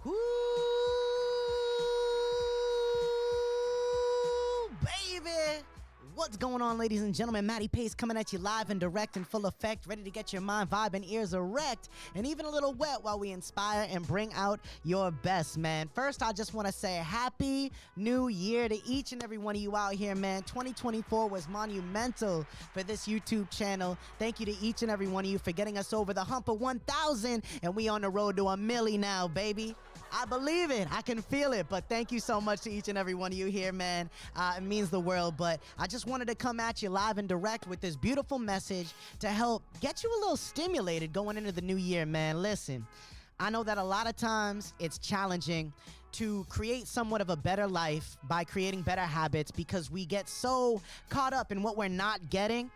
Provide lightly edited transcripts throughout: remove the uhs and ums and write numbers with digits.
Woo, baby. What's going on, ladies and gentlemen? Matty Pace coming at you live and direct in full effect, ready to get your mind, vibe, and ears erect, and even a little wet while we inspire and bring out your best, man. First, I just want to say Happy New Year to each and every one of you out here, man. 2024 was monumental for this YouTube channel. Thank you to each and every one of you for getting us over the hump of 1,000, and we on the road to 1,000,000 now, baby. I believe it. I can feel it. But thank you so much to each and every one of you here, man. It means the world. But I just wanted to come at you live and direct with this beautiful message to help get you a little stimulated going into the new year, man. Listen, I know that a lot of times it's challenging to create somewhat of a better life by creating better habits because we get so caught up in what we're not getting,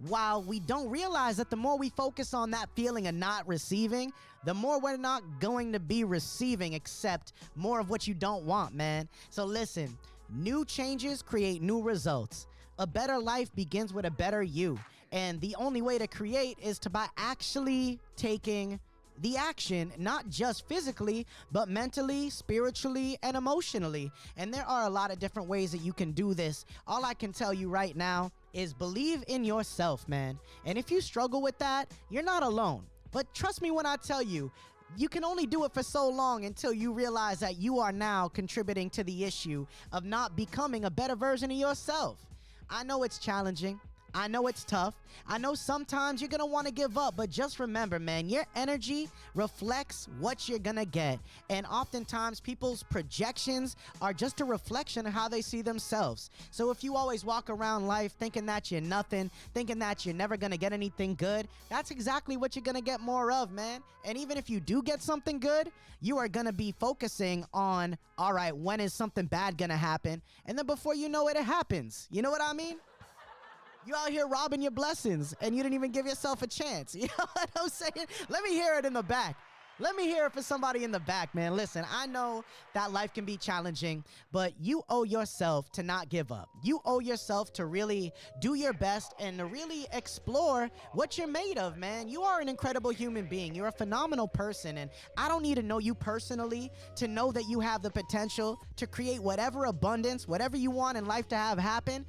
while we don't realize that the more we focus on that feeling of not receiving, the more we're not going to be receiving, except more of what you don't want, man. So listen, new changes create new results. A better life begins with a better you. And the only way to create is by actually taking the action, not just physically, but mentally, spiritually, and emotionally. And there are a lot of different ways that you can do this. All I can tell you right now is believe in yourself, man. And if you struggle with that, you're not alone. But trust me when I tell you, you can only do it for so long until you realize that you are now contributing to the issue of not becoming a better version of yourself. I know it's challenging. I know it's tough. I know sometimes you're going to want to give up, but just remember, man, your energy reflects what you're going to get. And oftentimes people's projections are just a reflection of how they see themselves. So if you always walk around life thinking that you're nothing, thinking that you're never going to get anything good, that's exactly what you're going to get more of, man. And even if you do get something good, you are going to be focusing on, all right, when is something bad going to happen? And then before you know it, it happens. You know what I mean? You out here robbing your blessings, and you didn't even give yourself a chance. You know what I'm saying? Let me hear it in the back. Let me hear it for somebody in the back, man. Listen, I know that life can be challenging, but you owe yourself to not give up. You owe yourself to really do your best and to really explore what you're made of, man. You are an incredible human being. You're a phenomenal person, and I don't need to know you personally to know that you have the potential to create whatever abundance, whatever you want in life to happen,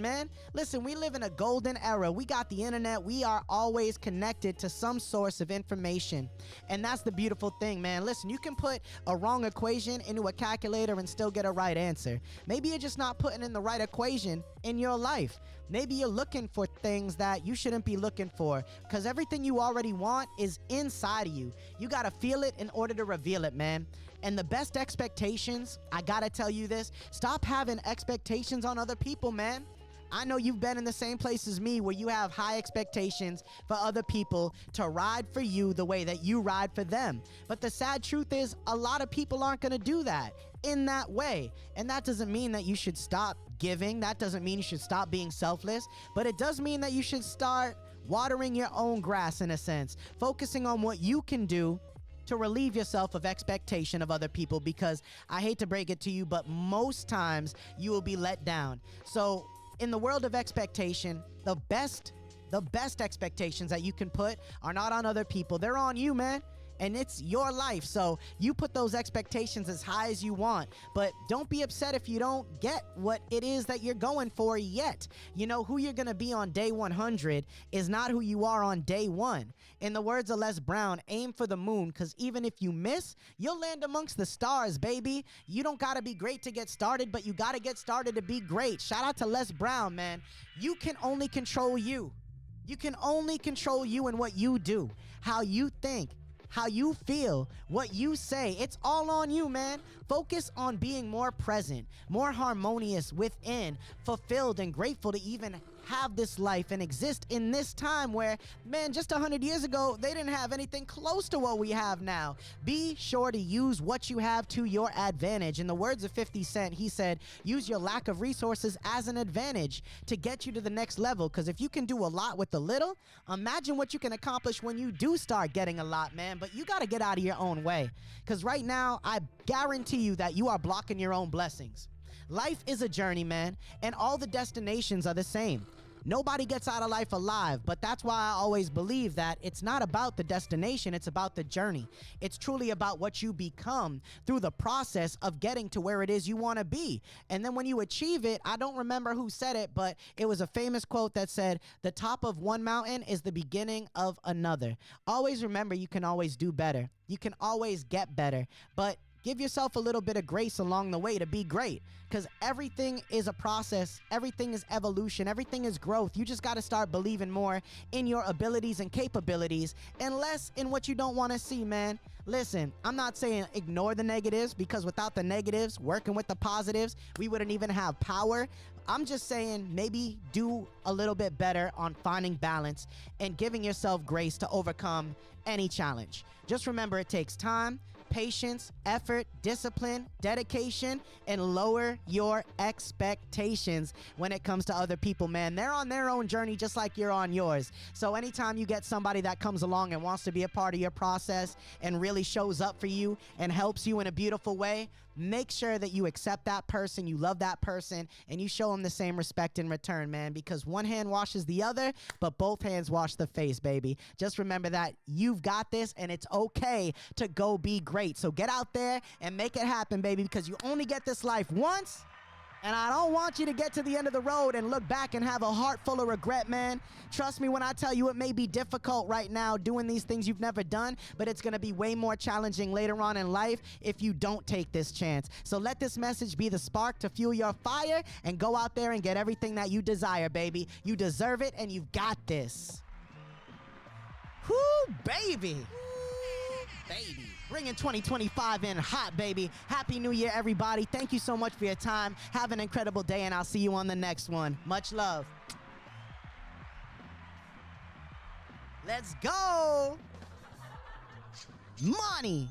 man. Listen, we live in a golden era. We got the internet. We are always connected to some source of information. And that's the beautiful thing, man. Listen, you can put a wrong equation into a calculator and still get a right answer. Maybe you're just not putting in the right equation in your life. Maybe you're looking for things that you shouldn't be looking for, because everything you already want is inside of you. You got to feel it in order to reveal it, man. And the best expectations, I got to tell you this, stop having expectations on other people, man. I know you've been in the same place as me where you have high expectations for other people to ride for you the way that you ride for them. But the sad truth is a lot of people aren't going to do that in that way. And that doesn't mean that you should stop giving. That doesn't mean you should stop being selfless. But it does mean that you should start watering your own grass in a sense, focusing on what you can do to relieve yourself of expectation of other people, because I hate to break it to you, but most times you will be let down. So in the world of expectation, the best expectations that you can put are not on other people. They're on you, man. And it's your life. So you put those expectations as high as you want, but don't be upset if you don't get what it is that you're going for yet. You know, who you're going to be on day 100 is not who you are on day 1. In the words of Les Brown, aim for the moon, because even if you miss, you'll land amongst the stars, baby. You don't got to be great to get started, but you got to get started to be great. Shout out to Les Brown, man. You can only control you. You can only control you and what you do, how you think, how you feel, what you say. It's all on you, man. Focus on being more present, more harmonious within, fulfilled and grateful to even have this life and exist in this time where, man, just 100 years ago, they didn't have anything close to what we have now. Be sure to use what you have to your advantage. In the words of 50 Cent, he said, use your lack of resources as an advantage to get you to the next level. Because if you can do a lot with a little, imagine what you can accomplish when you do start getting a lot, man. But you got to get out of your own way. Because right now, I guarantee you that you are blocking your own blessings. Life is a journey, man, and all the destinations are the same. Nobody gets out of life alive, but that's why I always believe that it's not about the destination, it's about the journey. It's truly about what you become through the process of getting to where it is you want to be. And then when you achieve it, I don't remember who said it, but it was a famous quote that said, the top of one mountain is the beginning of another. Always remember, you can always do better. You can always get better, but give yourself a little bit of grace along the way to be great, because everything is a process. Everything is evolution. Everything is growth. You just got to start believing more in your abilities and capabilities and less in what you don't want to see, man. Listen, I'm not saying ignore the negatives, because without the negatives, working with the positives, we wouldn't even have power. I'm just saying maybe do a little bit better on finding balance and giving yourself grace to overcome any challenge. Just remember, it takes time, patience, effort, discipline, dedication, and lower your expectations when it comes to other people, man. They're on their own journey just like you're on yours. So anytime you get somebody that comes along and wants to be a part of your process and really shows up for you and helps you in a beautiful way, make sure that you accept that person, you love that person, and you show them the same respect in return, man, because one hand washes the other, but both hands wash the face, baby. Just remember that you've got this, and it's okay to go be great. So get out there and make it happen, baby, because you only get this life once. And I don't want you to get to the end of the road and look back and have a heart full of regret, man. Trust me when I tell you, it may be difficult right now doing these things you've never done, but it's going to be way more challenging later on in life if you don't take this chance. So let this message be the spark to fuel your fire and go out there and get everything that you desire, baby. You deserve it, and you've got this. Whoo, baby. Baby. Bringing 2025 in hot, baby. Happy New Year, everybody. Thank you so much for your time. Have an incredible day, and I'll see you on the next one. Much love. Let's go. Money.